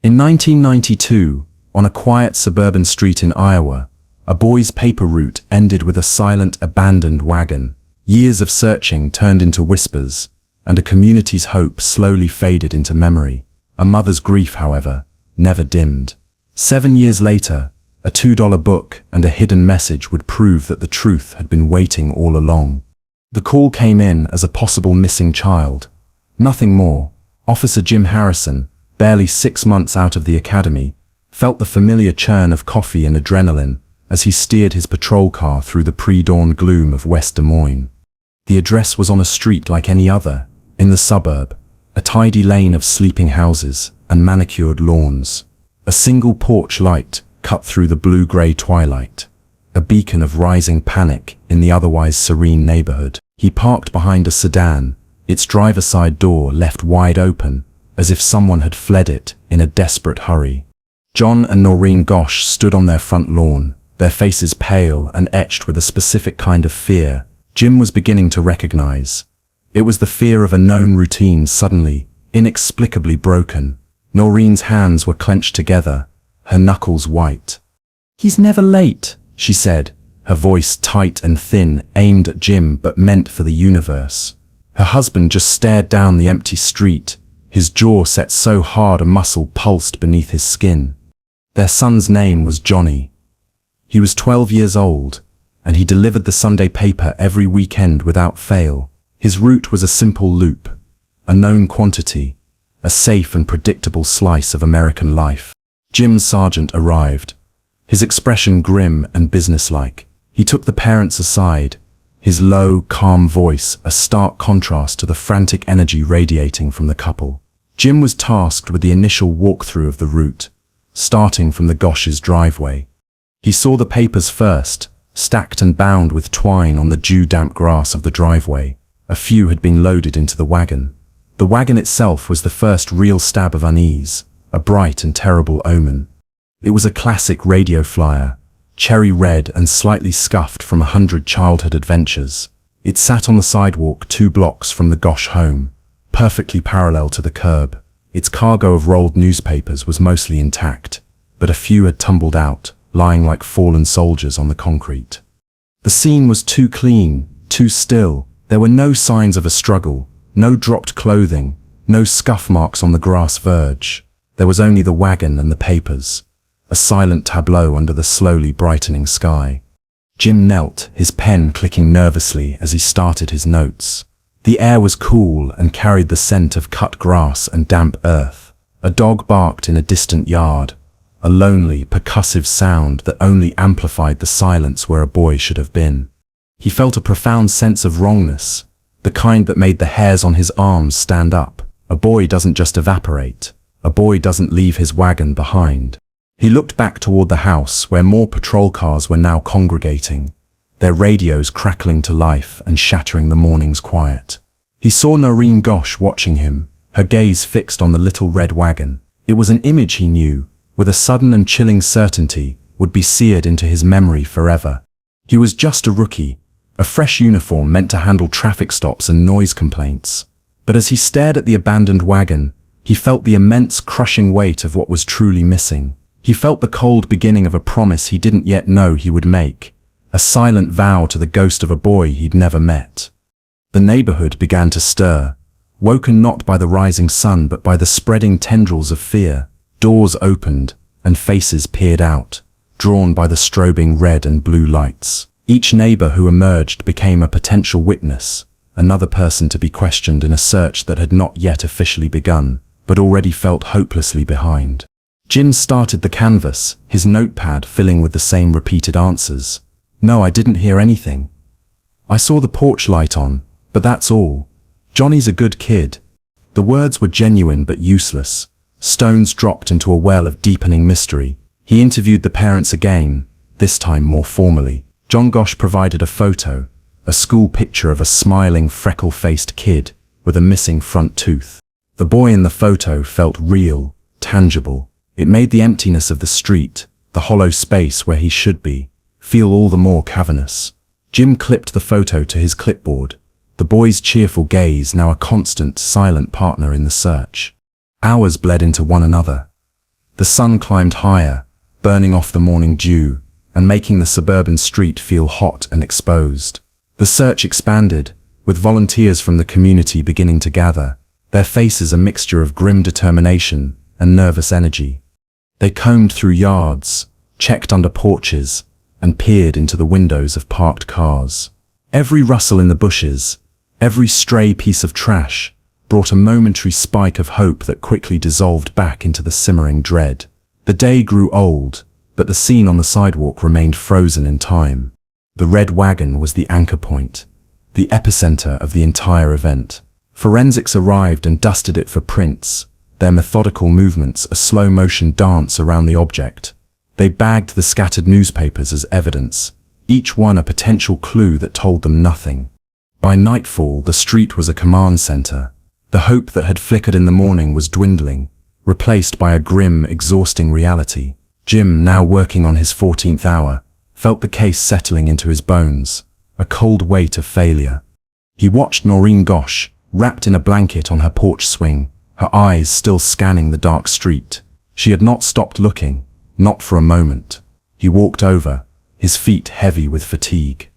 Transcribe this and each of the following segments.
In 1992, on a quiet suburban street in Iowa, a boy's paper route ended with a silent, abandoned wagon. Years of searching turned into whispers, and a community's hope slowly faded into memory. A mother's grief, however, never dimmed. 7 years later, a $2 book and a hidden message would prove that the truth had been waiting all along. The call came in as a possible missing child. Nothing more. Officer Jim Harrison, barely 6 months out of the academy, felt the familiar churn of coffee and adrenaline as he steered his patrol car through the pre-dawn gloom of West Des Moines. The address was on a street like any other, in the suburb, a tidy lane of sleeping houses and manicured lawns. A single porch light cut through the blue-gray twilight, a beacon of rising panic in the otherwise serene neighborhood. He parked behind a sedan, its driver's side door left wide open, as if someone had fled it in a desperate hurry. John and Noreen Gosch stood on their front lawn, their faces pale and etched with a specific kind of fear Jim was beginning to recognize. It was the fear of a known routine suddenly, inexplicably broken. Noreen's hands were clenched together, her knuckles white. "He's never late," she said, her voice tight and thin, aimed at Jim but meant for the universe. Her husband just stared down the empty street, his jaw set so hard a muscle pulsed beneath his skin. Their son's name was Johnny. He was 12 years old, and he delivered the Sunday paper every weekend without fail. His route was a simple loop, a known quantity, a safe and predictable slice of American life. Jim Sargent arrived, his expression grim and businesslike. He took the parents aside, his low, calm voice a stark contrast to the frantic energy radiating from the couple. Jim was tasked with the initial walkthrough of the route, starting from the Gosch's driveway. He saw the papers first, stacked and bound with twine on the dew-damp grass of the driveway. A few had been loaded into the wagon. The wagon itself was the first real stab of unease, a bright and terrible omen. It was a classic radio flyer, cherry red and slightly scuffed from 100 childhood adventures. It sat on the sidewalk 2 blocks from the Gosch home, perfectly parallel to the curb. Its cargo of rolled newspapers was mostly intact, but a few had tumbled out, lying like fallen soldiers on the concrete. The scene was too clean, too still. There were no signs of a struggle, no dropped clothing, no scuff marks on the grass verge. There was only the wagon and the papers, a silent tableau under the slowly brightening sky. Jim knelt, his pen clicking nervously as he started his notes. The air was cool and carried the scent of cut grass and damp earth. A dog barked in a distant yard, a lonely, percussive sound that only amplified the silence where a boy should have been. He felt a profound sense of wrongness, the kind that made the hairs on his arms stand up. A boy doesn't just evaporate. A boy doesn't leave his wagon behind. He looked back toward the house where more patrol cars were now congregating, their radios crackling to life and shattering the morning's quiet. He saw Noreen Gosch watching him, her gaze fixed on the little red wagon. It was an image he knew, with a sudden and chilling certainty, would be seared into his memory forever. He was just a rookie, a fresh uniform meant to handle traffic stops and noise complaints. But as he stared at the abandoned wagon, he felt the immense crushing weight of what was truly missing. He felt the cold beginning of a promise he didn't yet know he would make, a silent vow to the ghost of a boy he'd never met. The neighborhood began to stir, woken not by the rising sun but by the spreading tendrils of fear. Doors opened, and faces peered out, drawn by the strobing red and blue lights. Each neighbor who emerged became a potential witness, another person to be questioned in a search that had not yet officially begun, but already felt hopelessly behind. Jim started the canvas, his notepad filling with the same repeated answers. "No, I didn't hear anything. I saw the porch light on, but that's all. Johnny's a good kid." The words were genuine but useless, stones dropped into a well of deepening mystery. He interviewed the parents again, this time more formally. John Gosch provided a photo, a school picture of a smiling, freckle-faced kid with a missing front tooth. The boy in the photo felt real, tangible. It made the emptiness of the street, the hollow space where he should be, feel all the more cavernous. Jim clipped the photo to his clipboard, the boy's cheerful gaze now a constant, silent partner in the search. Hours bled into one another. The sun climbed higher, burning off the morning dew, and making the suburban street feel hot and exposed. The search expanded, with volunteers from the community beginning to gather, their faces a mixture of grim determination and nervous energy. They combed through yards, checked under porches, and peered into the windows of parked cars. Every rustle in the bushes, every stray piece of trash, brought a momentary spike of hope that quickly dissolved back into the simmering dread. The day grew old, but the scene on the sidewalk remained frozen in time. The red wagon was the anchor point, the epicenter of the entire event. Forensics arrived and dusted it for prints, their methodical movements a slow-motion dance around the object. They bagged the scattered newspapers as evidence, each one a potential clue that told them nothing. By nightfall, the street was a command center. The hope that had flickered in the morning was dwindling, replaced by a grim, exhausting reality. Jim, now working on his 14th hour, felt the case settling into his bones, a cold weight of failure. He watched Noreen Ghosh, wrapped in a blanket on her porch swing, her eyes still scanning the dark street. She had not stopped looking, not for a moment. He walked over, his feet heavy with fatigue.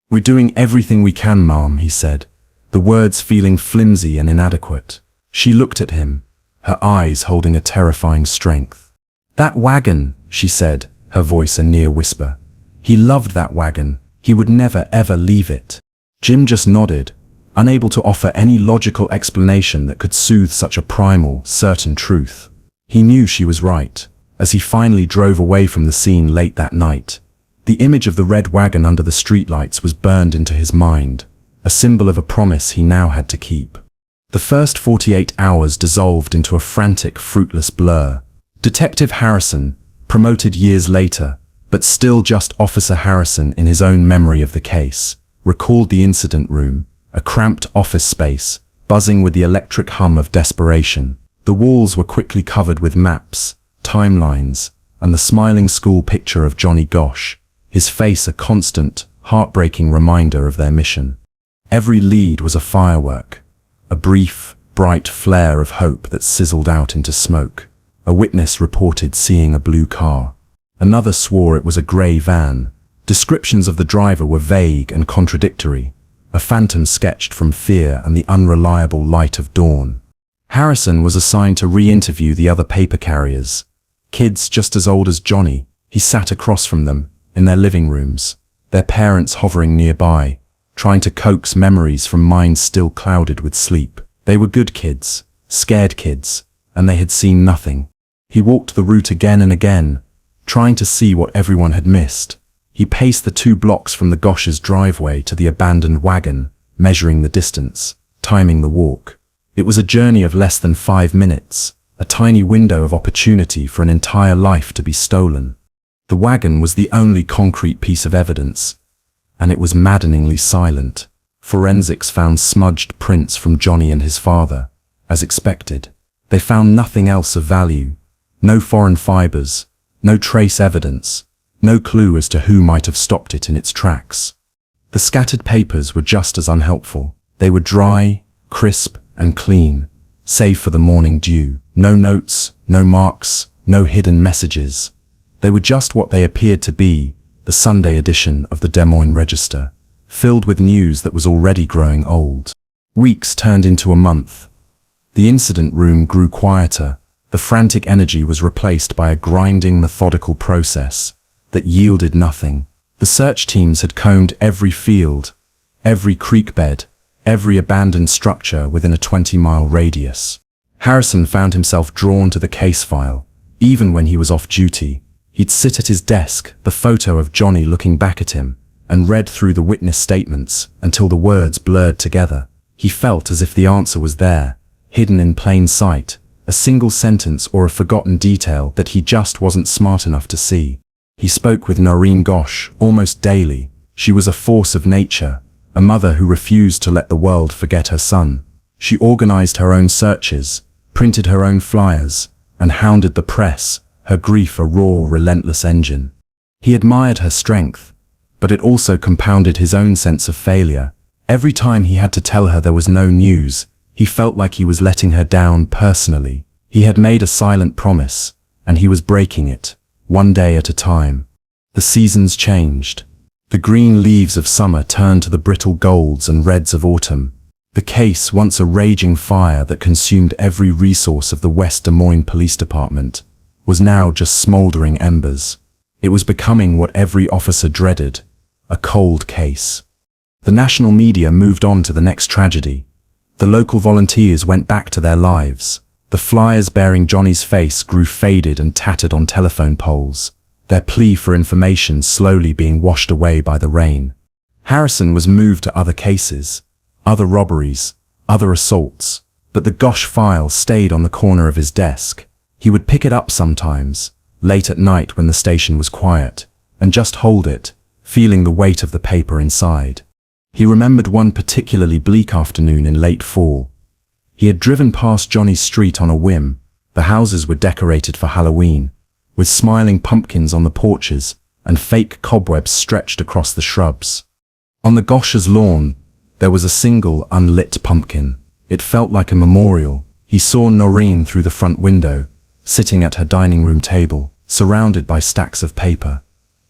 "We're doing everything we can, Mom," he said, the words feeling flimsy and inadequate. She looked at him, her eyes holding a terrifying strength. "That wagon," she said, her voice a near whisper. "He loved that wagon. He would never ever leave it." Jim just nodded, unable to offer any logical explanation that could soothe such a primal, certain truth. He knew she was right, as he finally drove away from the scene late that night. The image of the red wagon under the streetlights was burned into his mind, a symbol of a promise he now had to keep. The first 48 hours dissolved into a frantic, fruitless blur. Detective Harrison, promoted years later, but still just Officer Harrison in his own memory of the case, recalled the incident room, a cramped office space, buzzing with the electric hum of desperation. The walls were quickly covered with maps, timelines, and the smiling school picture of Johnny Ghosh, his face a constant, heartbreaking reminder of their mission. Every lead was a firework, a brief, bright flare of hope that sizzled out into smoke. A witness reported seeing a blue car. Another swore it was a grey van. Descriptions of the driver were vague and contradictory, a phantom sketched from fear and the unreliable light of dawn. Harrison was assigned to re-interview the other paper carriers, kids just as old as Johnny. He sat across from them, in their living rooms, their parents hovering nearby, trying to coax memories from minds still clouded with sleep. They were good kids, scared kids, and they had seen nothing. He walked the route again and again, trying to see what everyone had missed. He paced the 2 blocks from the Ghosh's driveway to the abandoned wagon, measuring the distance, timing the walk. It was a journey of less than 5 minutes, a tiny window of opportunity for an entire life to be stolen. The wagon was the only concrete piece of evidence, and it was maddeningly silent. Forensics found smudged prints from Johnny and his father, as expected. They found nothing else of value. No foreign fibers, no trace evidence, no clue as to who might have stopped it in its tracks. The scattered papers were just as unhelpful. They were dry, crisp, and clean, save for the morning dew. No notes, no marks, no hidden messages. They were just what they appeared to be, the Sunday edition of the Des Moines Register, filled with news that was already growing old. Weeks turned into a month. The incident room grew quieter. The frantic energy was replaced by a grinding, methodical process that yielded nothing. The search teams had combed every field, every creek bed, every abandoned structure within a 20-mile radius. Harrison found himself drawn to the case file, even when he was off duty. He'd sit at his desk, the photo of Johnny looking back at him, and read through the witness statements until the words blurred together. He felt as if the answer was there, hidden in plain sight, a single sentence or a forgotten detail that he just wasn't smart enough to see. He spoke with Noreen Ghosh almost daily. She was a force of nature, a mother who refused to let the world forget her son. She organized her own searches, printed her own flyers, and hounded the press, her grief a raw, relentless engine. He admired her strength, but it also compounded his own sense of failure. Every time he had to tell her there was no news, he felt like he was letting her down personally. He had made a silent promise, and he was breaking it, one day at a time. The seasons changed. The green leaves of summer turned to the brittle golds and reds of autumn. The case, once a raging fire that consumed every resource of the West Des Moines Police Department, was now just smoldering embers. It was becoming what every officer dreaded, a cold case. The national media moved on to the next tragedy. The local volunteers went back to their lives. The flyers bearing Johnny's face grew faded and tattered on telephone poles, their plea for information slowly being washed away by the rain. Harrison was moved to other cases, other robberies, other assaults, but the Gosh file stayed on the corner of his desk. He would pick it up sometimes, late at night when the station was quiet, and just hold it, feeling the weight of the paper inside. He remembered one particularly bleak afternoon in late fall. He had driven past Johnny's street on a whim. The houses were decorated for Halloween, with smiling pumpkins on the porches and fake cobwebs stretched across the shrubs. On the Gosh's lawn, there was a single unlit pumpkin. It felt like a memorial. He saw Noreen through the front window, sitting at her dining room table, surrounded by stacks of paper.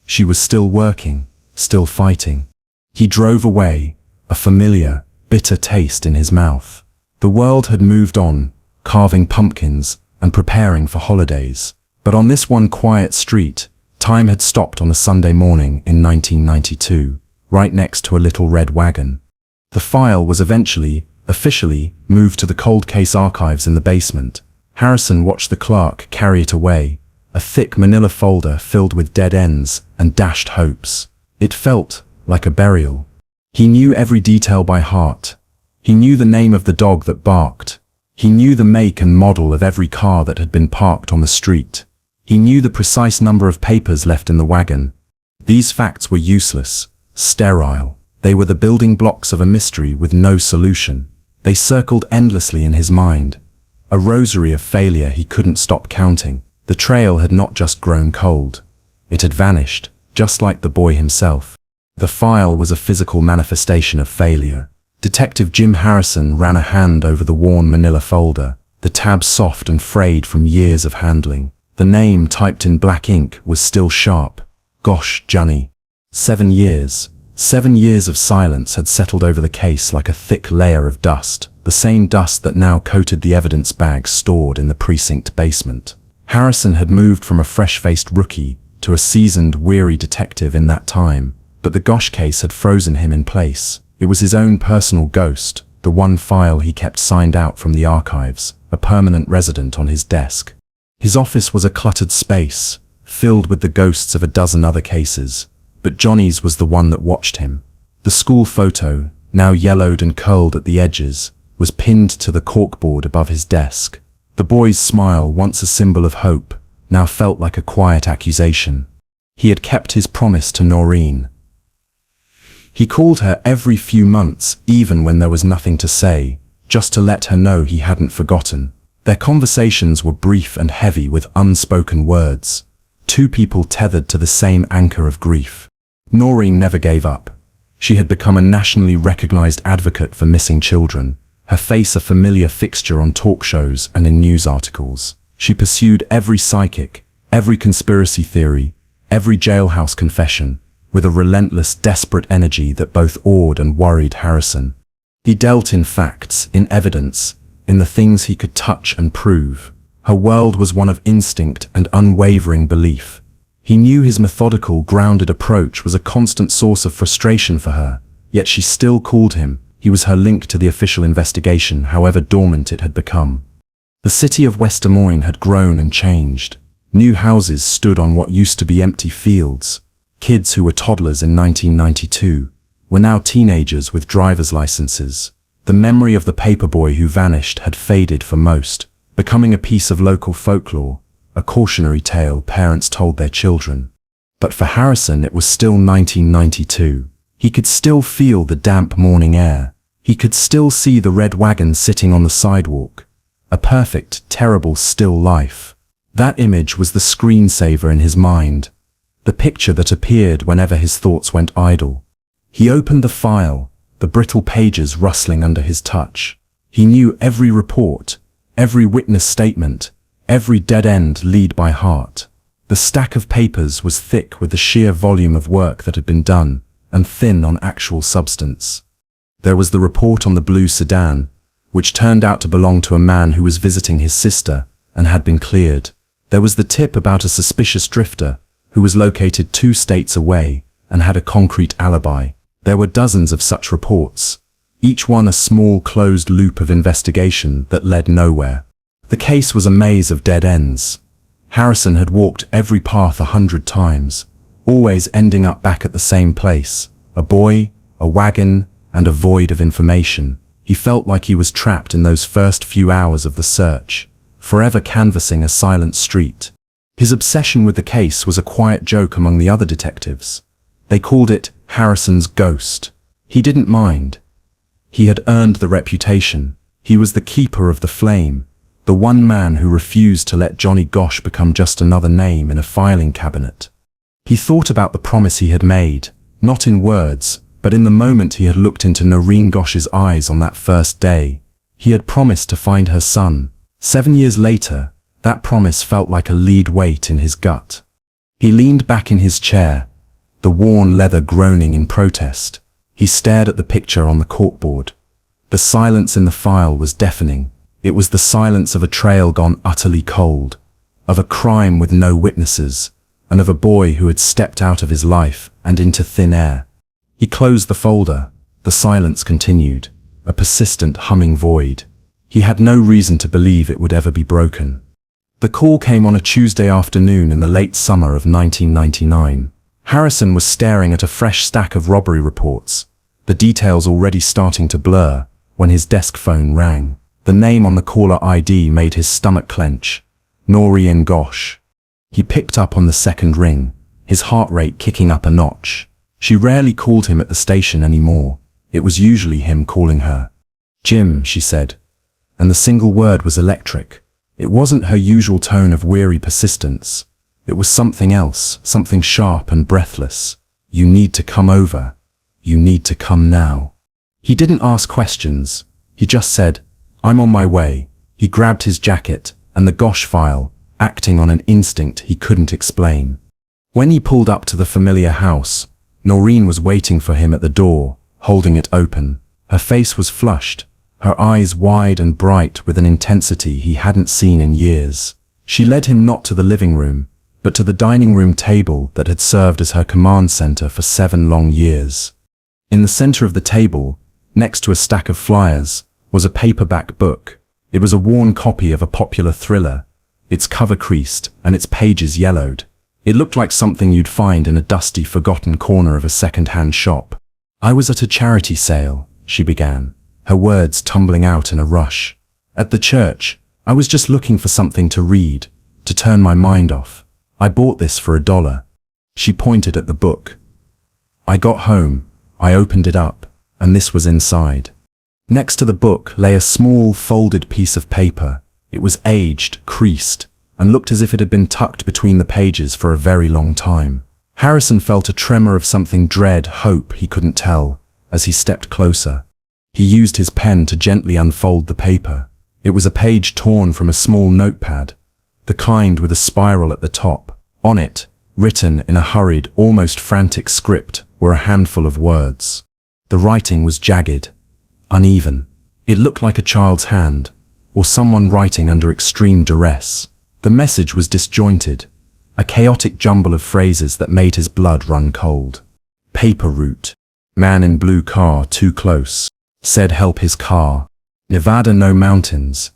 She was still working, still fighting. He drove away, a familiar, bitter taste in his mouth. The world had moved on, carving pumpkins and preparing for holidays. But on this one quiet street, time had stopped on a Sunday morning in 1992, right next to a little red wagon. The file was officially moved to the cold case archives in the basement. Harrison watched the clerk carry it away, a thick manila folder filled with dead ends and dashed hopes. It felt like a burial. He knew every detail by heart. He knew the name of the dog that barked. He knew the make and model of every car that had been parked on the street. He knew the precise number of papers left in the wagon. These facts were useless, sterile. They were the building blocks of a mystery with no solution. They circled endlessly in his mind, a rosary of failure he couldn't stop counting. The trail had not just grown cold. It had vanished, just like the boy himself. The file was a physical manifestation of failure. Detective Jim Harrison ran a hand over the worn manila folder, the tabs soft and frayed from years of handling. The name typed in black ink was still sharp. Gosh, Johnny. 7 years. 7 years of silence had settled over the case like a thick layer of dust, the same dust that now coated the evidence bags stored in the precinct basement. Harrison had moved from a fresh-faced rookie to a seasoned, weary detective in that time, but the Gosh case had frozen him in place. It was his own personal ghost, the one file he kept signed out from the archives, a permanent resident on his desk. His office was a cluttered space, filled with the ghosts of a dozen other cases, but Johnny's was the one that watched him. The school photo, now yellowed and curled at the edges, was pinned to the corkboard above his desk. The boy's smile, once a symbol of hope, now felt like a quiet accusation. He had kept his promise to Noreen. He called her every few months, even when there was nothing to say, just to let her know he hadn't forgotten. Their conversations were brief and heavy with unspoken words. Two people tethered to the same anchor of grief. Noreen never gave up. She had become a nationally recognized advocate for missing children, her face a familiar fixture on talk shows and in news articles. She pursued every psychic, every conspiracy theory, every jailhouse confession, with a relentless, desperate energy that both awed and worried Harrison. He dealt in facts, in evidence, in the things he could touch and prove. Her world was one of instinct and unwavering belief. He knew his methodical, grounded approach was a constant source of frustration for her, yet she still called him. He was her link to the official investigation, however dormant it had become. The city of West Des Moines had grown and changed. New houses stood on what used to be empty fields. Kids who were toddlers in 1992 were now teenagers with driver's licenses. The memory of the paperboy who vanished had faded for most, becoming a piece of local folklore, a cautionary tale parents told their children. But for Harrison it was still 1992. He could still feel the damp morning air. He could still see the red wagon sitting on the sidewalk. A perfect, terrible still life. That image was the screensaver in his mind, the picture that appeared whenever his thoughts went idle. He opened the file, the brittle pages rustling under his touch. He knew every report, every witness statement, every dead end lead by heart. The stack of papers was thick with the sheer volume of work that had been done, and thin on actual substance. There was the report on the blue sedan, which turned out to belong to a man who was visiting his sister and had been cleared. There was the tip about a suspicious drifter who was located 2 states away and had a concrete alibi. There were dozens of such reports, each one a small closed loop of investigation that led nowhere. The case was a maze of dead ends. Harrison had walked every path 100 times, always ending up back at the same place: a boy, a wagon, and a void of information. He felt like he was trapped in those first few hours of the search, forever canvassing a silent street. His obsession with the case was a quiet joke among the other detectives. They called it Harrison's ghost. He didn't mind. He had earned the reputation. He was the keeper of the flame, the one man who refused to let Johnny Gosch become just another name in a filing cabinet. He thought about the promise he had made, not in words, but in the moment he had looked into Noreen Gosch's eyes on that first day. He had promised to find her son. 7 years later, that promise felt like a lead weight in his gut. He leaned back in his chair, the worn leather groaning in protest. He stared at the picture on the corkboard. The silence in the file was deafening. It was the silence of a trail gone utterly cold, of a crime with no witnesses, and of a boy who had stepped out of his life and into thin air. He closed the folder. The silence continued, a persistent humming void. He had no reason to believe it would ever be broken. The call came on a Tuesday afternoon in the late summer of 1999. Harrison was staring at a fresh stack of robbery reports, the details already starting to blur, when his desk phone rang. The name on the caller ID made his stomach clench: Noreen Gosch. He picked up on the second ring, his heart rate kicking up a notch. She rarely called him at the station anymore. It was usually him calling her. "Jim," she said, and the single word was electric. It wasn't her usual tone of weary persistence. It was something else, something sharp and breathless. "You need to come over. You need to come now." He didn't ask questions. He just said, "I'm on my way." He grabbed his jacket and the Gosch file, acting on an instinct he couldn't explain. When he pulled up to the familiar house, Noreen was waiting for him at the door, holding it open. Her face was flushed, her eyes wide and bright with an intensity he hadn't seen in years. She led him not to the living room, but to the dining room table that had served as her command center for 7 long years. In the center of the table, next to a stack of flyers, was a paperback book. It was a worn copy of a popular thriller, its cover creased and its pages yellowed. It looked like something you'd find in a dusty, forgotten corner of a second-hand shop. "I was at a charity sale," she began, her words tumbling out in a rush. "At the church, I was just looking for something to read, to turn my mind off. I bought this for $1. She pointed at the book. I got home, I opened it up, and this was inside. Next to the book lay a small, folded piece of paper. It was aged, creased, and looked as if it had been tucked between the pages for a very long time. Harrison felt a tremor of something dread, hope he couldn't tell, as he stepped closer. He used his pen to gently unfold the paper. It was a page torn from a small notepad, the kind with a spiral at the top. On it, written in a hurried, almost frantic script, were a handful of words. The writing was jagged, uneven. It looked like a child's hand, or someone writing under extreme duress. The message was disjointed, a chaotic jumble of phrases that made his blood run cold. Paper route. Man in blue car too close. Said help his car. Nevada no mountains.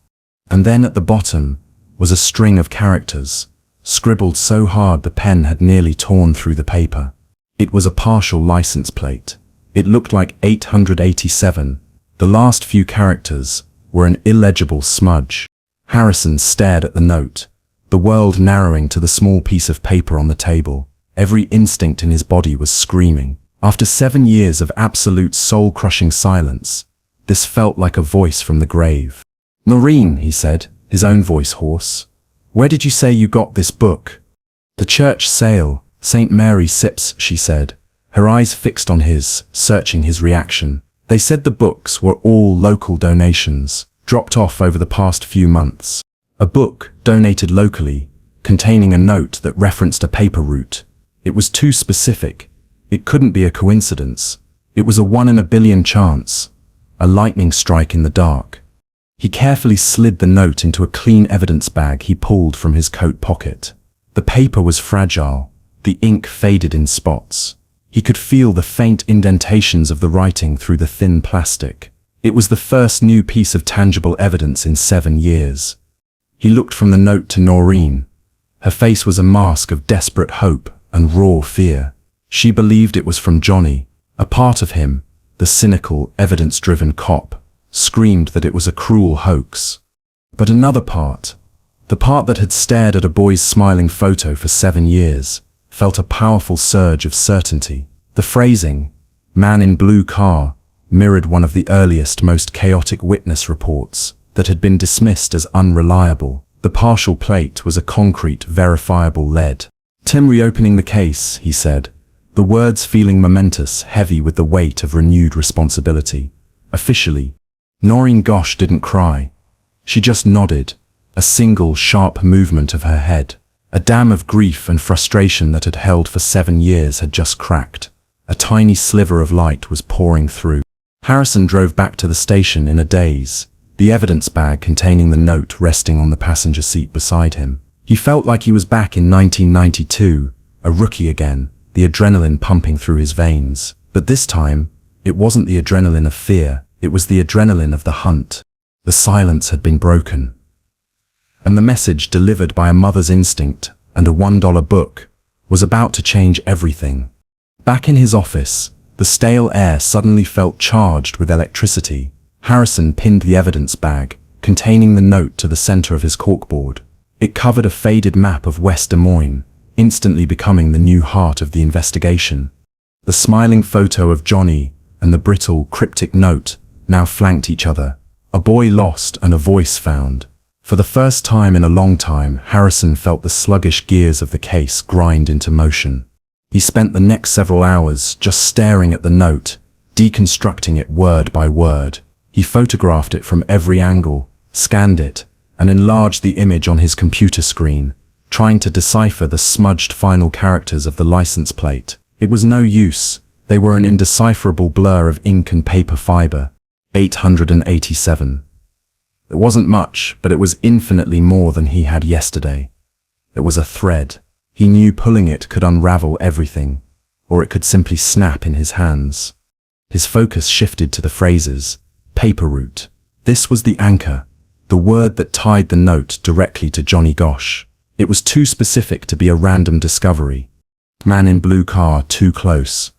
And then at the bottom was a string of characters, scribbled so hard the pen had nearly torn through the paper. It was a partial license plate. It looked like 887. The last few characters were an illegible smudge. Harrison stared at the note, the world narrowing to the small piece of paper on the table. Every instinct in his body was screaming. After 7 years of absolute soul-crushing silence, this felt like a voice from the grave. "Noreen," he said, his own voice hoarse. "Where did you say you got this book?" "The church sale, St. Mary Sips," she said, her eyes fixed on his, searching his reaction. "They said the books were all local donations, dropped off over the past few months." A book donated locally, containing a note that referenced a paper route. It was too specific. It couldn't be a coincidence. It was a 1 in a billion chance. A lightning strike in the dark. He carefully slid the note into a clean evidence bag he pulled from his coat pocket. The paper was fragile. The ink faded in spots. He could feel the faint indentations of the writing through the thin plastic. It was the first new piece of tangible evidence in 7 years. He looked from the note to Noreen. Her face was a mask of desperate hope and raw fear. She believed it was from Johnny. A part of him, the cynical, evidence-driven cop, screamed that it was a cruel hoax. But another part, the part that had stared at a boy's smiling photo for 7 years, felt a powerful surge of certainty. The phrasing, "man in blue car," mirrored one of the earliest, most chaotic witness reports that had been dismissed as unreliable. The partial plate was a concrete, verifiable lead. "Tim, reopening the case," he said, the words feeling momentous, heavy with the weight of renewed responsibility. "Officially." Noreen Gosch didn't cry. She just nodded, a single sharp movement of her head. A dam of grief and frustration that had held for 7 years had just cracked. A tiny sliver of light was pouring through. Harrison drove back to the station in a daze, the evidence bag containing the note resting on the passenger seat beside him. He felt like he was back in 1992, a rookie again, the adrenaline pumping through his veins. But this time, it wasn't the adrenaline of fear, it was the adrenaline of the hunt. The silence had been broken. And the message delivered by a mother's instinct and a $1 book was about to change everything. Back in his office, the stale air suddenly felt charged with electricity. Harrison pinned the evidence bag, containing the note, to the center of his corkboard. It covered a faded map of West Des Moines, instantly becoming the new heart of the investigation. The smiling photo of Johnny and the brittle, cryptic note now flanked each other. A boy lost and a voice found. For the first time in a long time, Harrison felt the sluggish gears of the case grind into motion. He spent the next several hours just staring at the note, deconstructing it word by word. He photographed it from every angle, scanned it, and enlarged the image on his computer screen, trying to decipher the smudged final characters of the license plate. It was no use. They were an indecipherable blur of ink and paper fiber. 887. It wasn't much, but it was infinitely more than he had yesterday. It was a thread. He knew pulling it could unravel everything, or it could simply snap in his hands. His focus shifted to the phrases, paper route. This was the anchor, the word that tied the note directly to Johnny Gosch. It was too specific to be a random discovery. Man in blue car, too close.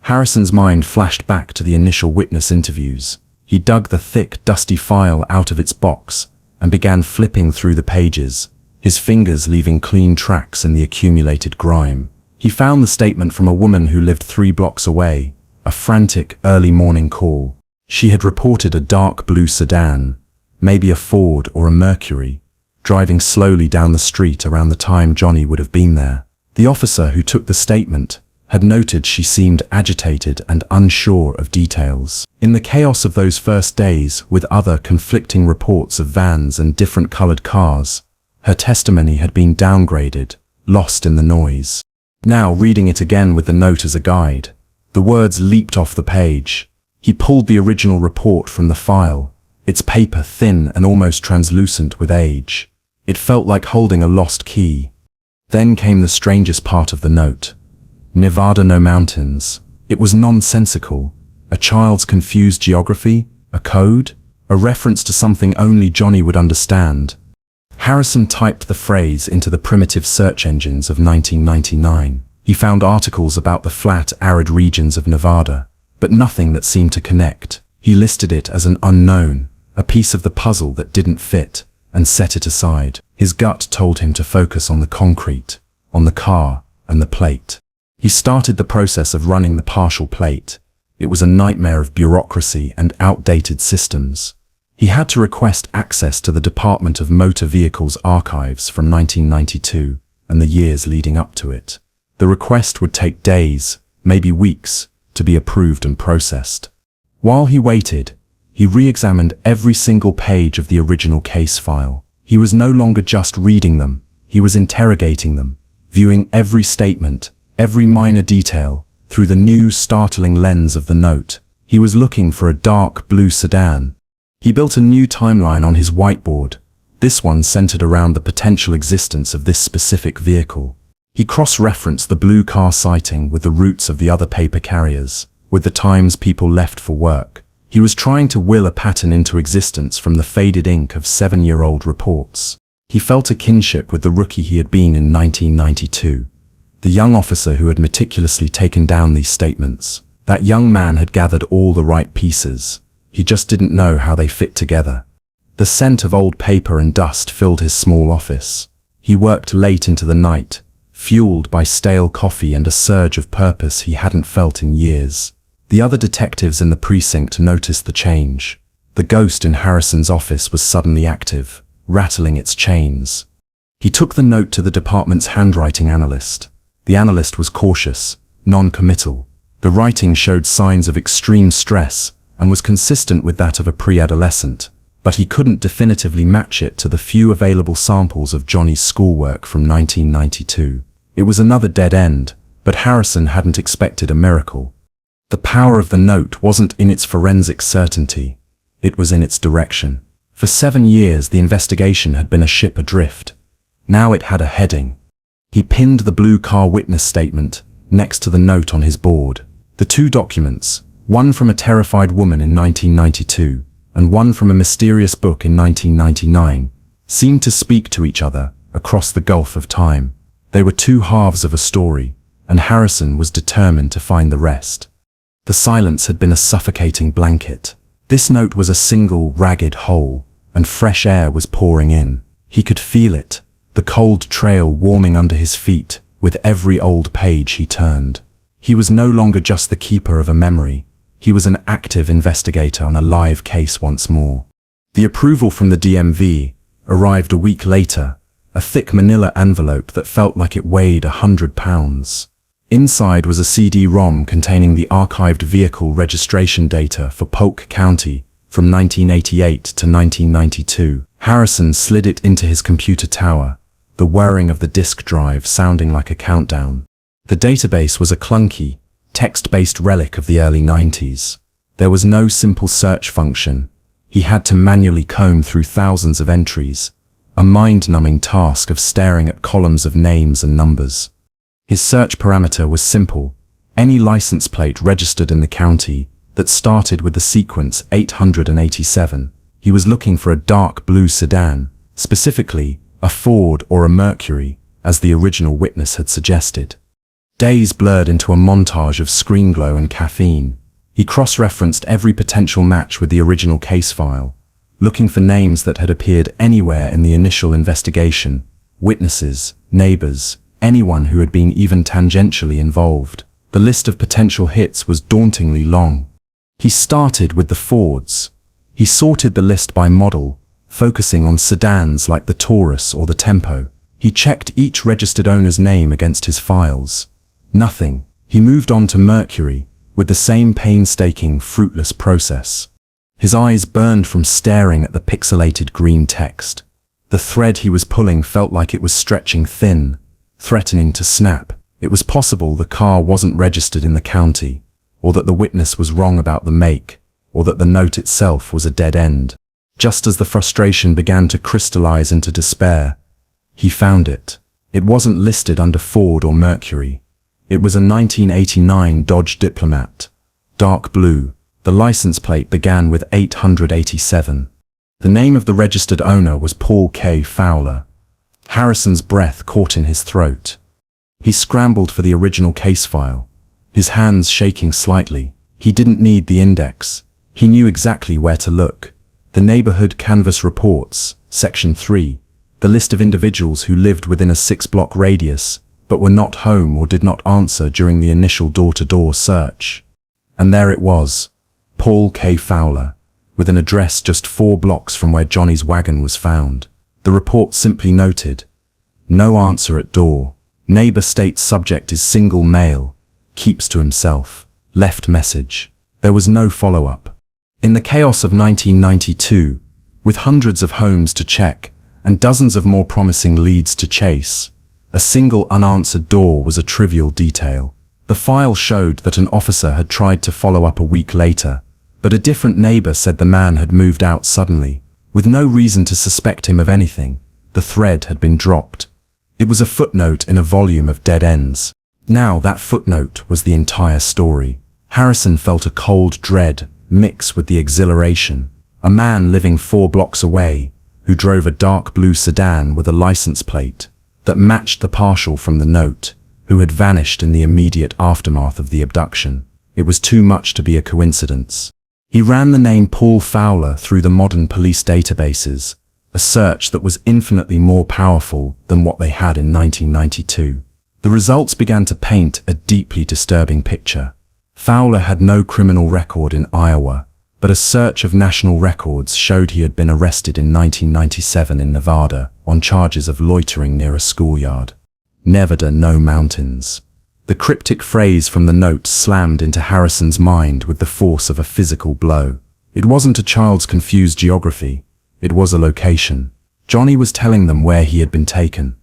Harrison's mind flashed back to the initial witness interviews. He dug the thick, dusty file out of its box and began flipping through the pages, his fingers leaving clean tracks in the accumulated grime. He found the statement from a woman who lived 3 blocks away, a frantic, early morning call. She had reported a dark blue sedan, maybe a Ford or a Mercury, driving slowly down the street around the time Johnny would have been there. The officer who took the statement had noted she seemed agitated and unsure of details. In the chaos of those first days, with other conflicting reports of vans and different colored cars, her testimony had been downgraded, lost in the noise. Now, reading it again with the note as a guide, the words leaped off the page. He pulled the original report from the file, its paper thin and almost translucent with age. It felt like holding a lost key. Then came the strangest part of the note. Nevada, no mountains. It was nonsensical. A child's confused geography, a code, a reference to something only Johnny would understand. Harrison typed the phrase into the primitive search engines of 1999. He found articles about the flat, arid regions of Nevada, but nothing that seemed to connect. He listed it as an unknown, a piece of the puzzle that didn't fit, and set it aside. His gut told him to focus on the concrete, on the car, and the plate. He started the process of running the partial plate. It was a nightmare of bureaucracy and outdated systems. He had to request access to the Department of Motor Vehicles archives from 1992 and the years leading up to it. The request would take days, maybe weeks, to be approved and processed. While he waited, he re-examined every single page of the original case file. He He was no longer just reading them, he was interrogating them, viewing every statement, every minor detail, through the new, startling lens of the note. He was looking for a dark blue sedan. He built a new timeline on his whiteboard, this one centered around the potential existence of this specific vehicle. He cross-referenced the blue car sighting with the routes of the other paper carriers, with the times people left for work. He was trying to will a pattern into existence from the faded ink of 7-year-old reports. He felt a kinship with the rookie he had been in 1992. The young officer who had meticulously taken down these statements. That young man had gathered all the right pieces. He just didn't know how they fit together. The scent of old paper and dust filled his small office. He worked late into the night, fueled by stale coffee and a surge of purpose he hadn't felt in years. The other detectives in the precinct noticed the change. The ghost in Harrison's office was suddenly active, rattling its chains. He took the note to the department's handwriting analyst. The analyst was cautious, non-committal. The writing showed signs of extreme stress and was consistent with that of a pre-adolescent, but he couldn't definitively match it to the few available samples of Johnny's schoolwork from 1992. It was another dead end, but Harrison hadn't expected a miracle. The power of the note wasn't in its forensic certainty. It was in its direction. For 7 years the investigation had been a ship adrift. Now it had a heading. He pinned the blue car witness statement next to the note on his board. The two documents, one from a terrified woman in 1992 and one from a mysterious book in 1999, seemed to speak to each other across the gulf of time. They were two halves of a story, and Harrison was determined to find the rest. The silence had been a suffocating blanket. This note was a single, ragged hole, and fresh air was pouring in. He could feel it, the cold trail warming under his feet with every old page he turned. He was no longer just the keeper of a memory. He was an active investigator on a live case once more. The approval from the DMV arrived a week later, a thick manila envelope that felt like it weighed 100 pounds. Inside was a CD-ROM containing the archived vehicle registration data for Polk County from 1988 to 1992. Harrison slid it into his computer tower, the whirring of the disk drive sounding like a countdown. The database was a clunky, text-based relic of the early 90s. There was no simple search function. He had to manually comb through thousands of entries, a mind-numbing task of staring at columns of names and numbers. His search parameter was simple: any license plate registered in the county that started with the sequence 887. He was looking for a dark blue sedan, specifically a Ford or a Mercury, as the original witness had suggested. Days blurred into a montage of screen glow and caffeine. He cross-referenced every potential match with the original case file, looking for names that had appeared anywhere in the initial investigation, witnesses, neighbors, anyone who had been even tangentially involved. The list of potential hits was dauntingly long. He started with the Fords. He sorted the list by model, focusing on sedans like the Taurus or the Tempo. He checked each registered owner's name against his files. Nothing. He moved on to Mercury, with the same painstaking, fruitless process. His eyes burned from staring at the pixelated green text. The thread he was pulling felt like it was stretching thin, threatening to snap. It was possible the car wasn't registered in the county, or that the witness was wrong about the make, or that the note itself was a dead end. Just as the frustration began to crystallize into despair, he found it. It wasn't listed under Ford or Mercury. It was a 1989 Dodge Diplomat, dark blue. The license plate began with 887. The name of the registered owner was Paul K. Fowler. Harrison's breath caught in his throat. He scrambled for the original case file, his hands shaking slightly. He didn't need the index. He knew exactly where to look. The neighborhood canvass reports, section 3, the list of individuals who lived within a 6-block radius, but were not home or did not answer during the initial door-to-door search. And there it was, Paul K. Fowler, with an address just 4 blocks from where Johnny's wagon was found. The report simply noted, no answer at door. Neighbor states subject is single male, keeps to himself, left message. There was no follow-up. In the chaos of 1992, with hundreds of homes to check and dozens of more promising leads to chase. A single unanswered door was a trivial detail. The file showed that an officer had tried to follow up a week later, but a different neighbor said the man had moved out suddenly, with no reason to suspect him of anything. The thread had been dropped. It was a footnote in a volume of dead ends. Now that footnote was the entire story. Harrison felt a cold dread mix with the exhilaration. A man living 4 blocks away, who drove a dark blue sedan with a license plate that matched the partial from the note, who had vanished in the immediate aftermath of the abduction. It was too much to be a coincidence. He ran the name Paul Fowler through the modern police databases, a search that was infinitely more powerful than what they had in 1992. The results began to paint a deeply disturbing picture. Fowler had no criminal record in Iowa, but a search of national records showed he had been arrested in 1997 in Nevada on charges of loitering near a schoolyard. Nevada, no mountains. The cryptic phrase from the note slammed into Harrison's mind with the force of a physical blow. It wasn't a child's confused geography. It was a location. Johnny was telling them where he had been taken.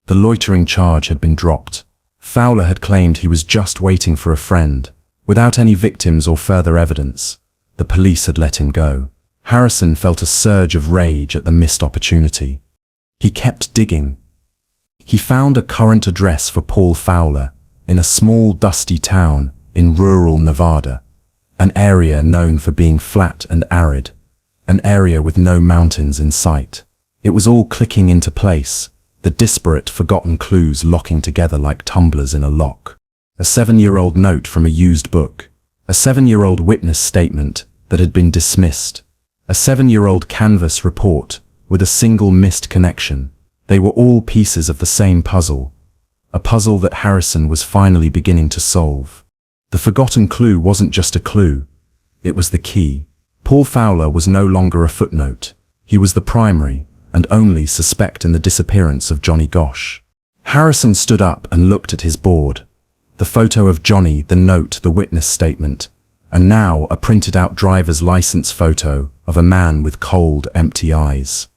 The loitering charge had been dropped. Fowler had claimed he was just waiting for a friend. Without any victims or further evidence, the police had let him go. Harrison felt a surge of rage at the missed opportunity. He kept digging. He found a current address for Paul Fowler in a small, dusty town in rural Nevada, an area known for being flat and arid, an area with no mountains in sight. It was all clicking into place, the disparate, forgotten clues locking together like tumblers in a lock. A 7-year-old note from a used book, a 7-year-old witness statement that had been dismissed, a 7-year-old canvas report with a single missed connection. They were all pieces of the same puzzle, a puzzle that Harrison was finally beginning to solve. The forgotten clue wasn't just a clue, it was the key. Paul Fowler was no longer a footnote. He was the primary and only suspect in the disappearance of Johnny Gosch. Harrison stood up and looked at his board. The photo of Johnny, the note, the witness statement, and now a printed-out driver's license photo of a man with cold, empty eyes.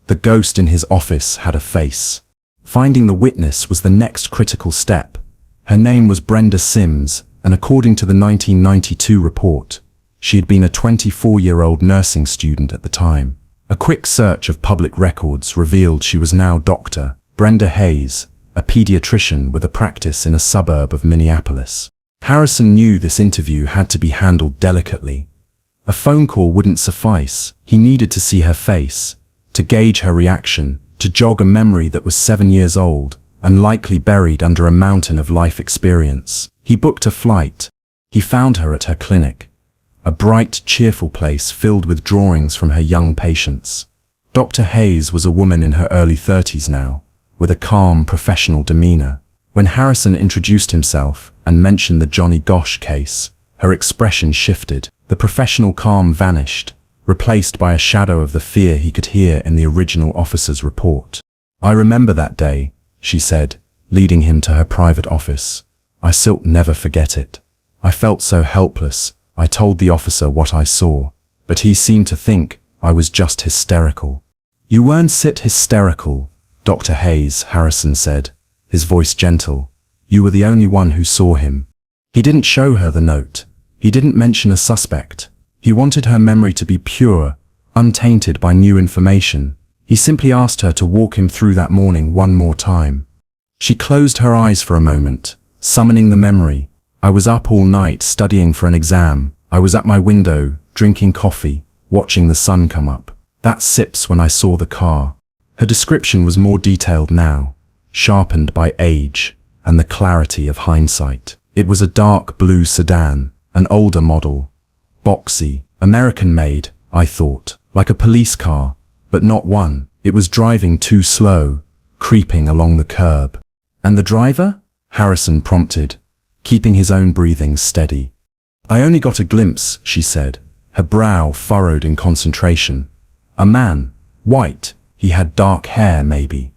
The ghost in his office had a face. Finding the witness was the next critical step. Her name was Brenda Sims, and according to the 1992 report, she had been a 24-year-old nursing student at the time. A quick search of public records revealed she was now Dr. Brenda Hayes, a pediatrician with a practice in a suburb of Minneapolis. Harrison knew this interview had to be handled delicately. A phone call wouldn't suffice. He needed to see her face, to gauge her reaction, to jog a memory that was 7 years old and likely buried under a mountain of life experience. He booked a flight. He found her at her clinic, a bright, cheerful place filled with drawings from her young patients. Dr. Hayes was a woman in her early 30s now, with a calm, professional demeanor. When Harrison introduced himself and mentioned the Johnny Gosch case, her expression shifted. The professional calm vanished, replaced by a shadow of the fear he could hear in the original officer's report. "I remember that day," she said, leading him to her private office. "I still never forget it. I felt so helpless. I told the officer what I saw, but he seemed to think I was just hysterical." "You weren't hysterical, Dr. Hayes," Harrison said, his voice gentle. "You were the only one who saw him." He didn't show her the note. He didn't mention a suspect. He wanted her memory to be pure, untainted by new information. He simply asked her to walk him through that morning one more time. She closed her eyes for a moment, summoning the memory. "I was up all night studying for an exam. I was at my window, drinking coffee, watching the sun come up. That sips when I saw the car." Her description was more detailed now, sharpened by age and the clarity of hindsight. It was a dark blue sedan, an older model. Boxy, American-made, I thought, like a police car, but not one. It was driving too slow, creeping along the curb. "And the driver?" Harrison prompted, keeping his own breathing steady. "I only got a glimpse," she said, her brow furrowed in concentration. "A man, white. He had dark hair, maybe.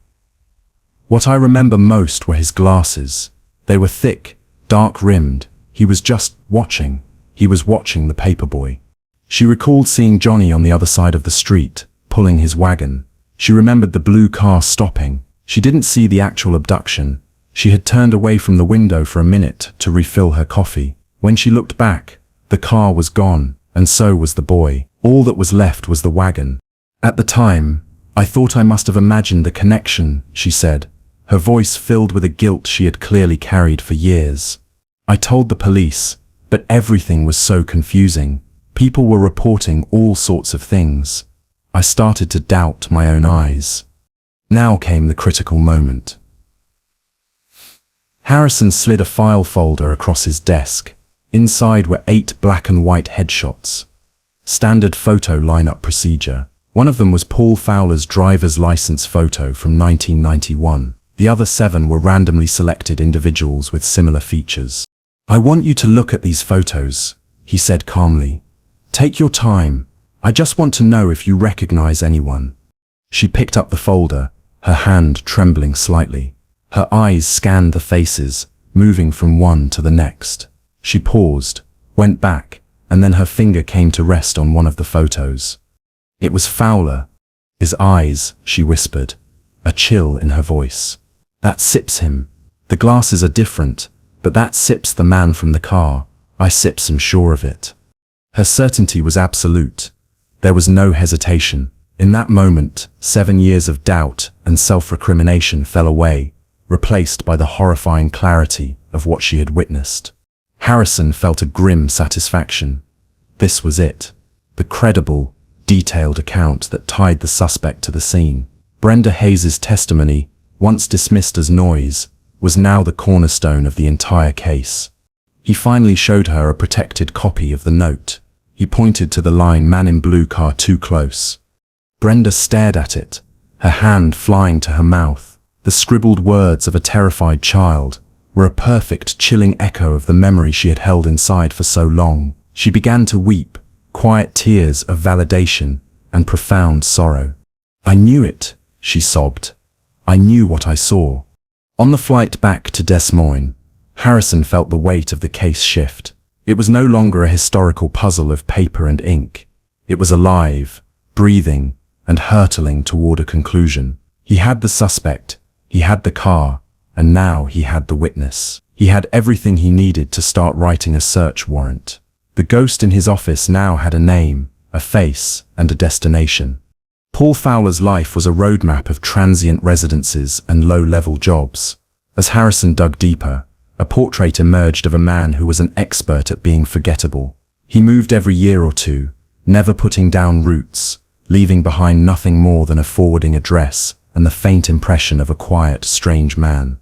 What I remember most were his glasses. They were thick, dark-rimmed. He was just watching. He was watching the paperboy." She recalled seeing Johnny on the other side of the street, pulling his wagon. She remembered the blue car stopping. She didn't see the actual abduction. She had turned away from the window for a minute to refill her coffee. When she looked back, the car was gone, and so was the boy. All that was left was the wagon. At the time, I thought I must have imagined the connection, she said, her voice filled with a guilt she had clearly carried for years. I told the police, but everything was so confusing. People were reporting all sorts of things. I started to doubt my own eyes. Now came the critical moment. Harrison slid a file folder across his desk. Inside were 8 black and white headshots. Standard photo lineup procedure. One of them was Paul Fowler's driver's license photo from 1991. The other 7 were randomly selected individuals with similar features. I want you to look at these photos, he said calmly. Take your time. I just want to know if you recognize anyone. She picked up the folder, her hand trembling slightly. Her eyes scanned the faces, moving from one to the next. She paused, went back, and then her finger came to rest on one of the photos. It was Fowler. His eyes, she whispered, a chill in her voice. That Sips him. The glasses are different, but that Sips the man from the car. I Sips am sure of it. Her certainty was absolute. There was no hesitation. In that moment, 7 years of doubt and self-recrimination fell away, replaced by the horrifying clarity of what she had witnessed. Harrison felt a grim satisfaction. This was it. The credible, detailed account that tied the suspect to the scene. Brenda Hayes' testimony, once dismissed as noise, was now the cornerstone of the entire case. He finally showed her a protected copy of the note. He pointed to the line "Man in blue car too close." Brenda stared at it, her hand flying to her mouth. The scribbled words of a terrified child were a perfect, chilling echo of the memory she had held inside for so long. She began to weep, quiet tears of validation and profound sorrow. I knew it, she sobbed. I knew what I saw. On the flight back to Des Moines, Harrison felt the weight of the case shift. It was no longer a historical puzzle of paper and ink. It was alive, breathing, and hurtling toward a conclusion. He had the suspect, he had the car, and now he had the witness. He had everything he needed to start writing a search warrant. The ghost in his office now had a name, a face, and a destination. Paul Fowler's life was a roadmap of transient residences and low-level jobs. As Harrison dug deeper, a portrait emerged of a man who was an expert at being forgettable. He moved every year or two, never putting down roots, leaving behind nothing more than a forwarding address and the faint impression of a quiet, strange man.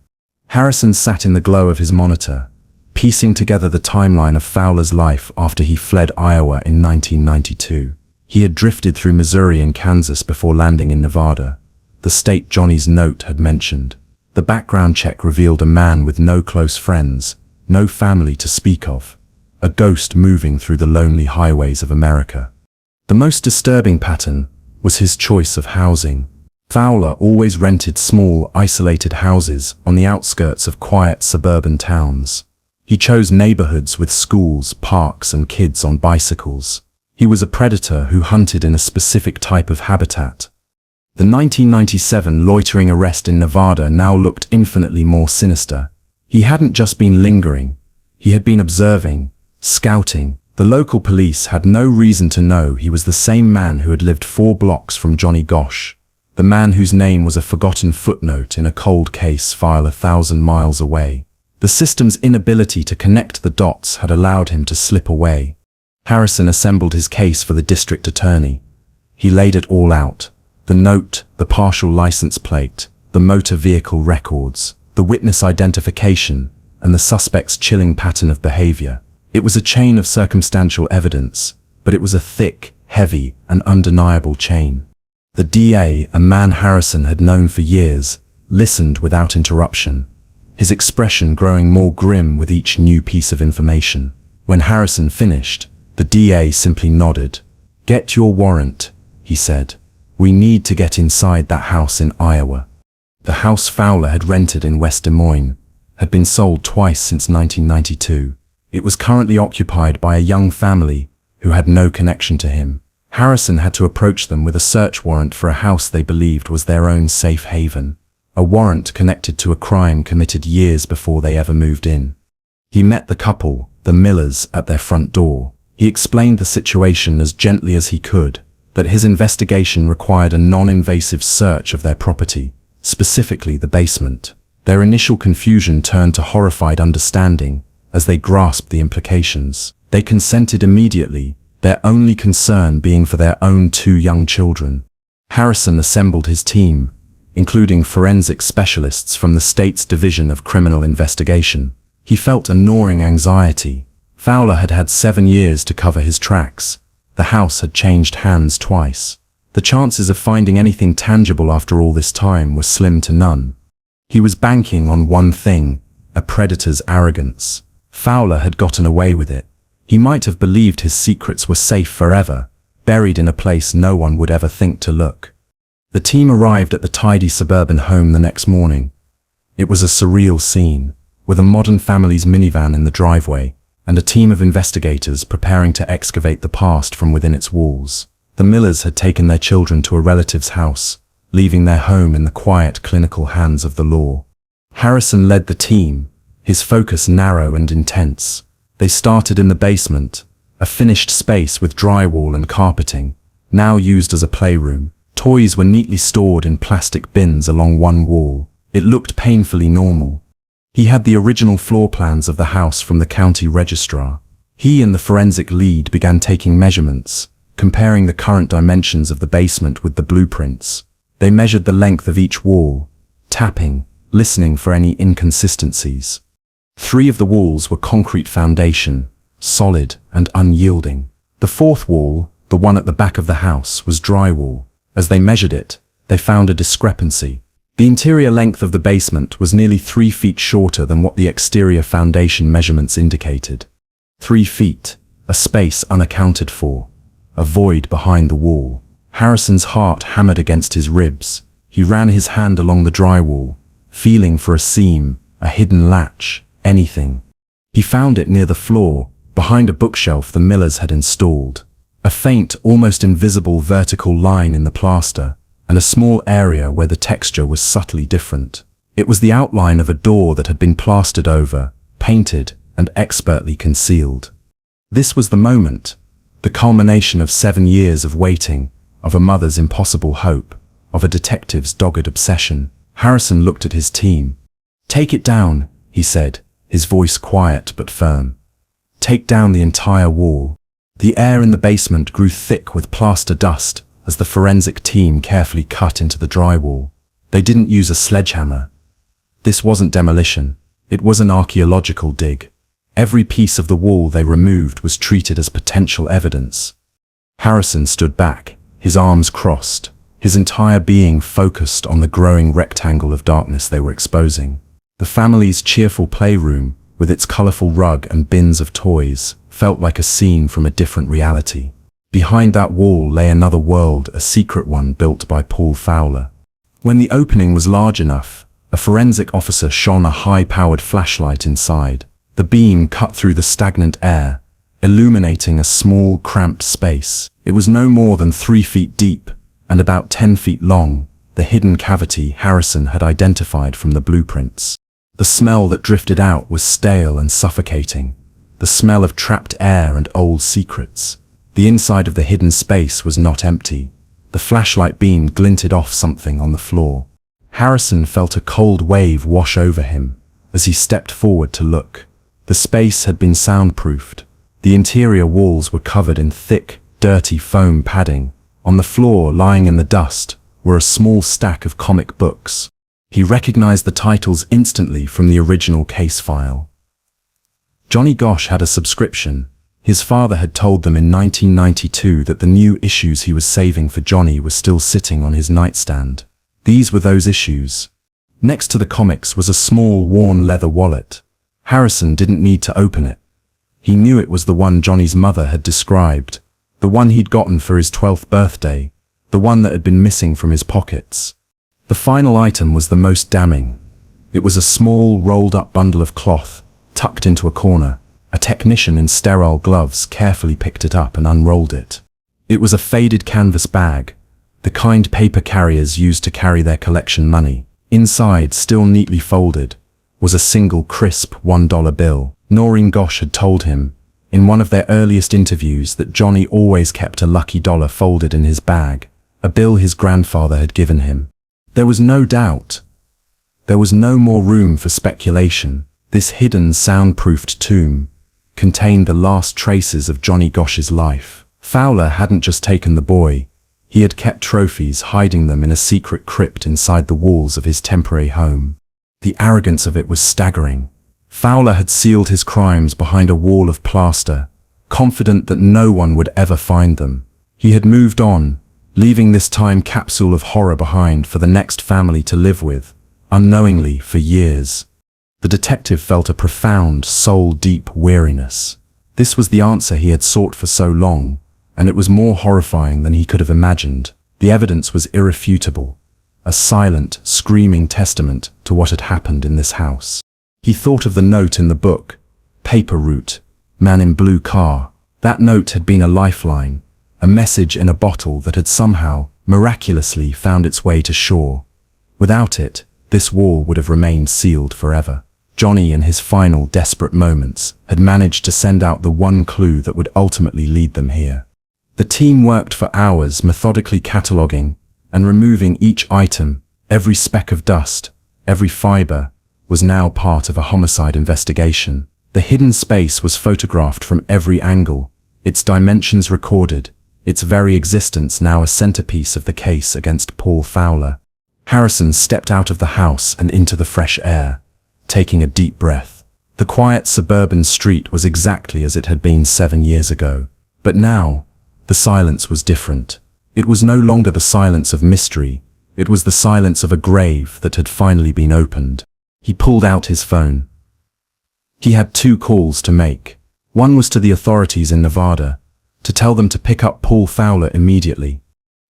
Harrison sat in the glow of his monitor, piecing together the timeline of Fowler's life after he fled Iowa in 1992. He had drifted through Missouri and Kansas before landing in Nevada, the state Johnny's note had mentioned. The background check revealed a man with no close friends, no family to speak of, a ghost moving through the lonely highways of America. The most disturbing pattern was his choice of housing. Fowler always rented small, isolated houses on the outskirts of quiet suburban towns. He chose neighborhoods with schools, parks, and kids on bicycles. He was a predator who hunted in a specific type of habitat. The 1997 loitering arrest in Nevada now looked infinitely more sinister. He hadn't just been lingering. He had been observing, scouting. The local police had no reason to know he was the same man who had lived 4 blocks from Johnny Gosch, the man whose name was a forgotten footnote in a cold case file 1,000 miles away. The system's inability to connect the dots had allowed him to slip away. Harrison assembled his case for the district attorney. He laid it all out. The note, the partial license plate, the motor vehicle records, the witness identification, and the suspect's chilling pattern of behavior. It was a chain of circumstantial evidence, but it was a thick, heavy, and undeniable chain. The DA, a man Harrison had known for years, listened without interruption, his expression growing more grim with each new piece of information. When Harrison finished, the DA simply nodded. "Get your warrant," he said. "We need to get inside that house in Iowa." The house Fowler had rented in West Des Moines had been sold twice since 1992. It was currently occupied by a young family who had no connection to him. Harrison had to approach them with a search warrant for a house they believed was their own safe haven, a warrant connected to a crime committed years before they ever moved in. He met the couple, the Millers, at their front door. He explained the situation as gently as he could, that his investigation required a non-invasive search of their property, specifically the basement. Their initial confusion turned to horrified understanding as they grasped the implications. They consented immediately, their only concern being for their own 2 young children. Harrison assembled his team, including forensic specialists from the state's Division of Criminal Investigation. He felt a gnawing anxiety. Fowler had had 7 years to cover his tracks. The house had changed hands twice. The chances of finding anything tangible after all this time were slim to none. He was banking on one thing, a predator's arrogance. Fowler had gotten away with it. He might have believed his secrets were safe forever, buried in a place no one would ever think to look. The team arrived at the tidy suburban home the next morning. It was a surreal scene, with a modern family's minivan in the driveway, and a team of investigators preparing to excavate the past from within its walls. The Millers had taken their children to a relative's house, leaving their home in the quiet, clinical hands of the law. Harrison led the team, his focus narrow and intense. They started in the basement, a finished space with drywall and carpeting, now used as a playroom. Toys were neatly stored in plastic bins along one wall. It looked painfully normal. He had the original floor plans of the house from the county registrar. He and the forensic lead began taking measurements, comparing the current dimensions of the basement with the blueprints. They measured the length of each wall, tapping, listening for any inconsistencies. 3 of the walls were concrete foundation, solid and unyielding. The 4th wall, the one at the back of the house, was drywall. As they measured it, they found a discrepancy. The interior length of the basement was nearly 3 feet shorter than what the exterior foundation measurements indicated. 3 feet, a space unaccounted for, a void behind the wall. Harrison's heart hammered against his ribs. He ran his hand along the drywall, feeling for a seam, a hidden latch, anything. He found it near the floor, behind a bookshelf the Millers had installed. A faint, almost invisible vertical line in the plaster, and a small area where the texture was subtly different. It was the outline of a door that had been plastered over, painted, and expertly concealed. This was the moment, the culmination of 7 years of waiting, of a mother's impossible hope, of a detective's dogged obsession. Harrison looked at his team. "Take it down," he said, his voice quiet but firm. "Take down the entire wall." The air in the basement grew thick with plaster dust as the forensic team carefully cut into the drywall. They didn't use a sledgehammer. This wasn't demolition. It was an archaeological dig. Every piece of the wall they removed was treated as potential evidence. Harrison stood back, his arms crossed, his entire being focused on the growing rectangle of darkness they were exposing. The family's cheerful playroom, with its colorful rug and bins of toys, felt like a scene from a different reality. Behind that wall lay another world, a secret one built by Paul Fowler. When the opening was large enough, a forensic officer shone a high-powered flashlight inside. The beam cut through the stagnant air, illuminating a small, cramped space. It was no more than 3 feet deep and about 10 feet long, the hidden cavity Harrison had identified from the blueprints. The smell that drifted out was stale and suffocating, the smell of trapped air and old secrets. The inside of the hidden space was not empty. The flashlight beam glinted off something on the floor. Harrison felt a cold wave wash over him as he stepped forward to look. The space had been soundproofed. The interior walls were covered in thick, dirty foam padding. On the floor, lying in the dust, were a small stack of comic books. He recognized the titles instantly from the original case file. Johnny Gosch had a subscription. His father had told them in 1992 that the new issues he was saving for Johnny were still sitting on his nightstand. These were those issues. Next to the comics was a small, worn leather wallet. Harrison didn't need to open it. He knew it was the one Johnny's mother had described, the one he'd gotten for his 12th birthday, the one that had been missing from his pockets. The final item was the most damning. It was a small, rolled-up bundle of cloth, tucked into a corner. A technician in sterile gloves carefully picked it up and unrolled it. It was a faded canvas bag, the kind paper carriers used to carry their collection money. Inside, still neatly folded, was a single crisp $1 bill. Noreen Gosch had told him, in one of their earliest interviews, that Johnny always kept a lucky dollar folded in his bag, a bill his grandfather had given him. There was no doubt. There was no more room for speculation. This hidden, soundproofed tomb contained the last traces of Johnny Gosch's life. Fowler hadn't just taken the boy. He had kept trophies, hiding them in a secret crypt inside the walls of his temporary home. The arrogance of it was staggering. Fowler had sealed his crimes behind a wall of plaster, confident that no one would ever find them. He had moved on, leaving this time capsule of horror behind for the next family to live with, unknowingly for years. The detective felt a profound, soul-deep weariness. This was the answer he had sought for so long, and it was more horrifying than he could have imagined. The evidence was irrefutable, a silent, screaming testament to what had happened in this house. He thought of the note in the book, paper route, man in blue car. That note had been a lifeline, a message in a bottle that had somehow, miraculously found its way to shore. Without it, this wall would have remained sealed forever. Johnny, in his final desperate moments, had managed to send out the one clue that would ultimately lead them here. The team worked for hours, methodically cataloging and removing each item. Every speck of dust, every fiber, was now part of a homicide investigation. The hidden space was photographed from every angle, its dimensions recorded, its very existence now a centerpiece of the case against Paul Fowler. Harrison stepped out of the house and into the fresh air, taking a deep breath. The quiet suburban street was exactly as it had been 7 years ago. But now, the silence was different. It was no longer the silence of mystery. It was the silence of a grave that had finally been opened. He pulled out his phone. He had 2 calls to make. One was to the authorities in Nevada, to tell them to pick up Paul Fowler immediately.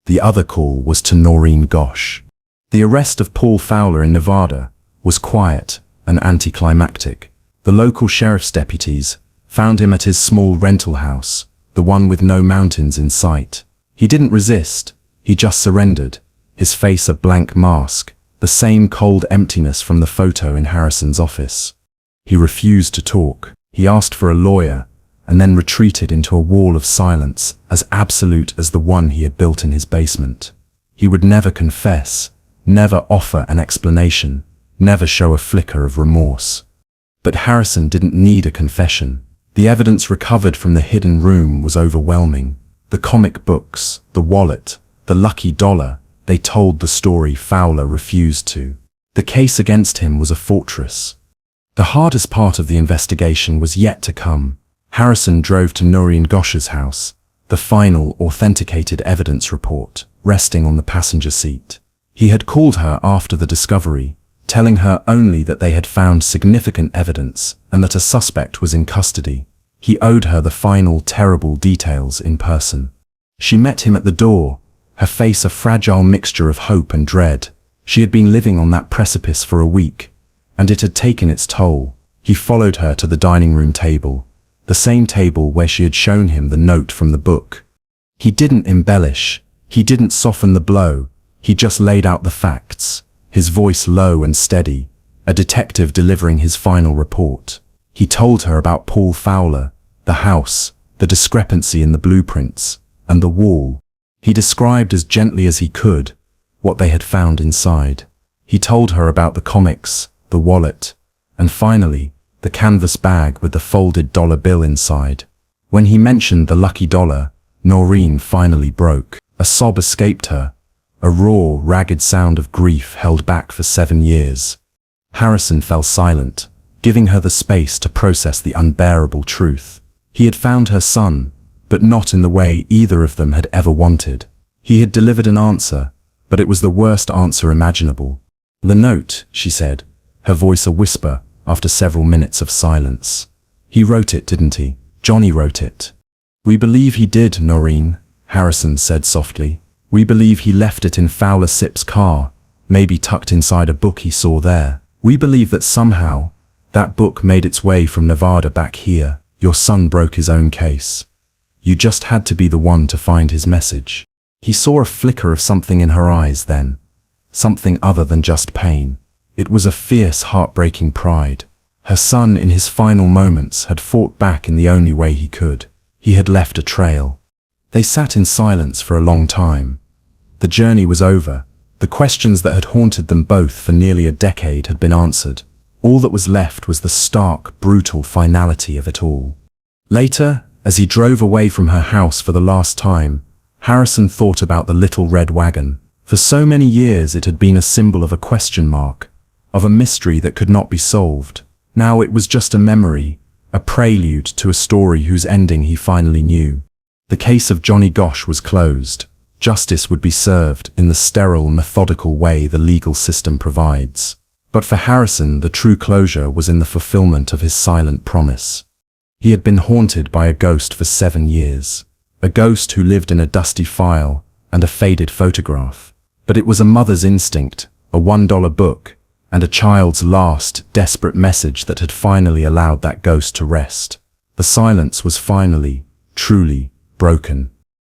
The other call was to Noreen Gosch. The arrest of Paul Fowler in Nevada was quiet and anticlimactic. The local sheriff's deputies found him at his small rental house, the one with no mountains in sight. He didn't resist, he just surrendered, his face a blank mask, the same cold emptiness from the photo in Harrison's office. He refused to talk. He asked for a lawyer, and then retreated into a wall of silence as absolute as the one he had built in his basement. He would never confess, never offer an explanation, never show a flicker of remorse. But Harrison didn't need a confession. The evidence recovered from the hidden room was overwhelming. The comic books, the wallet, the lucky dollar, they told the story Fowler refused to. The case against him was a fortress. The hardest part of the investigation was yet to come. Harrison drove to Noreen Gosch's house, the final authenticated evidence report resting on the passenger seat. He had called her after the discovery, telling her only that they had found significant evidence and that a suspect was in custody. He owed her the final terrible details in person. She met him at the door, her face a fragile mixture of hope and dread. She had been living on that precipice for a week, and it had taken its toll. He followed her to the dining room table, the same table where she had shown him the note from the book. He didn't embellish, he didn't soften the blow, he just laid out the facts, his voice low and steady, a detective delivering his final report. He told her about Paul Fowler, the house, the discrepancy in the blueprints, and the wall. He described as gently as he could what they had found inside. He told her about the comics, the wallet, and finally, the canvas bag with the folded dollar bill inside. When he mentioned the lucky dollar, Noreen finally broke. A sob escaped her, a raw, ragged sound of grief held back for 7 years. Harrison fell silent, giving her the space to process the unbearable truth. He had found her son, but not in the way either of them had ever wanted. He had delivered an answer, but it was the worst answer imaginable. "The note," she said, her voice a whisper after several minutes of silence. "He wrote it, didn't he? Johnny wrote it." "We believe he did, Noreen," Harrison said softly. "We believe he left it in Fowler Sip's car, maybe tucked inside a book he saw there. We believe that somehow, that book made its way from Nevada back here. Your son broke his own case. You just had to be the one to find his message. He saw a flicker of something in her eyes then. Something other than just pain. It was a fierce, heartbreaking pride. Her son, in his final moments, had fought back in the only way he could. He had left a trail. They sat in silence for a long time. The journey was over. The questions that had haunted them both for nearly a decade had been answered. All that was left was the stark, brutal finality of it all. Later, as he drove away from her house for the last time, Harrison thought about the little red wagon. For so many years it had been a symbol of a question mark, of a mystery that could not be solved. Now it was just a memory, a prelude to a story whose ending he finally knew. The case of Johnny Gosch was closed. Justice would be served in the sterile, methodical way the legal system provides. But for Harrison, the true closure was in the fulfillment of his silent promise. He had been haunted by a ghost for 7 years. A ghost who lived in a dusty file and a faded photograph. But it was a mother's instinct, a $1 book, and a child's last, desperate message that had finally allowed that ghost to rest. The silence was finally, truly, broken.